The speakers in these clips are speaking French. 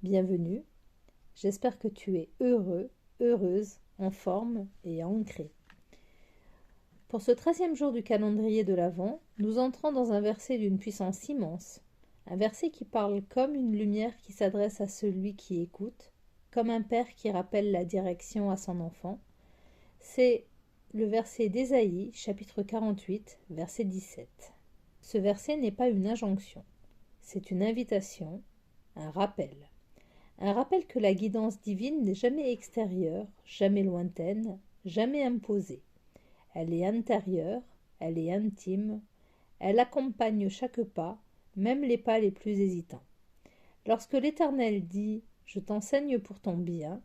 Bienvenue, j'espère que tu es heureux, heureuse, en forme et ancré. Pour ce 13e jour du calendrier de l'Avent, nous entrons dans un verset d'une puissance immense, un verset qui parle comme une lumière qui s'adresse à celui qui écoute, comme un père qui rappelle la direction à son enfant. C'est le verset d'Ésaïe, chapitre 48, verset 17. Ce verset n'est pas une injonction, c'est une invitation, un rappel. Un rappel que la guidance divine n'est jamais extérieure, jamais lointaine, jamais imposée. Elle est intérieure, elle est intime, elle accompagne chaque pas, même les pas les plus hésitants. Lorsque l'Éternel dit « Je t'enseigne pour ton bien »,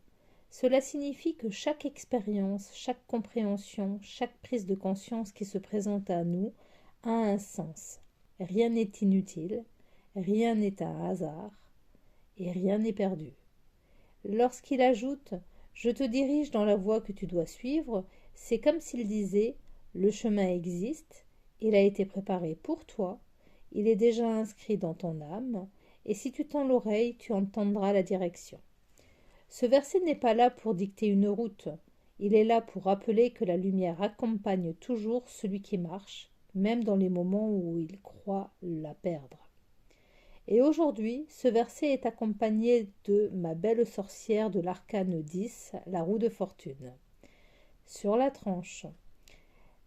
cela signifie que chaque expérience, chaque compréhension, chaque prise de conscience qui se présente à nous a un sens. Rien n'est inutile, rien n'est un hasard, et rien n'est perdu. Lorsqu'il ajoute « Je te dirige dans la voie que tu dois suivre », c'est comme s'il disait « Le chemin existe, il a été préparé pour toi, il est déjà inscrit dans ton âme, et si tu tends l'oreille, tu entendras la direction. » Ce verset n'est pas là pour dicter une route, il est là pour rappeler que la lumière accompagne toujours celui qui marche, même dans les moments où il croit la perdre. Et aujourd'hui, ce verset est accompagné de ma belle sorcière de l'arcane 10, la roue de fortune. Sur la tranche.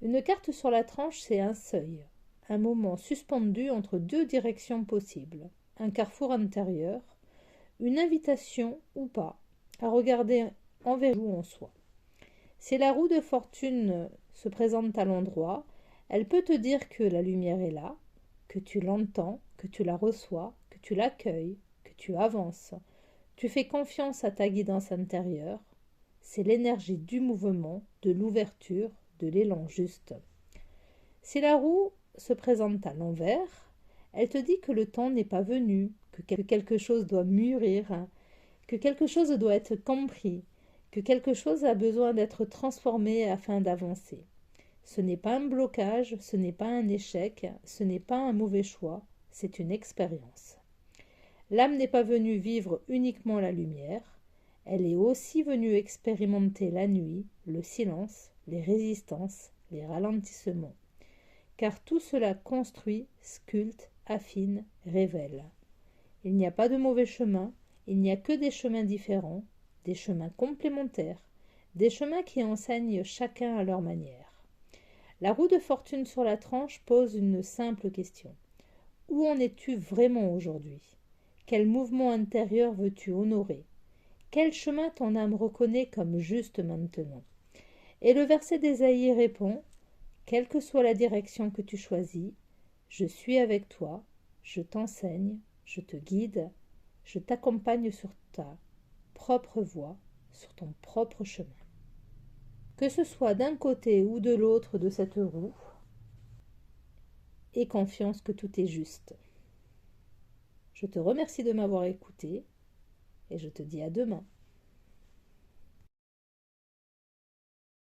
Une carte sur la tranche, c'est un seuil, un moment suspendu entre deux directions possibles, un carrefour intérieur, une invitation ou pas à regarder envers ou en soi. Si la roue de fortune se présente à l'endroit, elle peut te dire que la lumière est là, que tu l'entends, que tu la reçois, que tu l'accueilles, que tu avances. Tu fais confiance à ta guidance intérieure. C'est l'énergie du mouvement, de l'ouverture, de l'élan juste. Si la roue se présente à l'envers, elle te dit que le temps n'est pas venu, que quelque chose doit mûrir, que quelque chose doit être compris, que quelque chose a besoin d'être transformé afin d'avancer. Ce n'est pas un blocage, ce n'est pas un échec, ce n'est pas un mauvais choix, c'est une expérience. L'âme n'est pas venue vivre uniquement la lumière, elle est aussi venue expérimenter la nuit, le silence, les résistances, les ralentissements. Car tout cela construit, sculpte, affine, révèle. Il n'y a pas de mauvais chemin, il n'y a que des chemins différents, des chemins complémentaires, des chemins qui enseignent chacun à leur manière. La roue de fortune sur la tranche pose une simple question. Où en es-tu vraiment aujourd'hui? Quel mouvement intérieur veux-tu honorer? Quel chemin ton âme reconnaît comme juste maintenant? Et le verset d'Ésaïe répond, quelle que soit la direction que tu choisis, je suis avec toi, je t'enseigne, je te guide, je t'accompagne sur ta propre voie, sur ton propre chemin. Que ce soit d'un côté ou de l'autre de cette roue, aie confiance que tout est juste. Je te remercie de m'avoir écouté et je te dis à demain.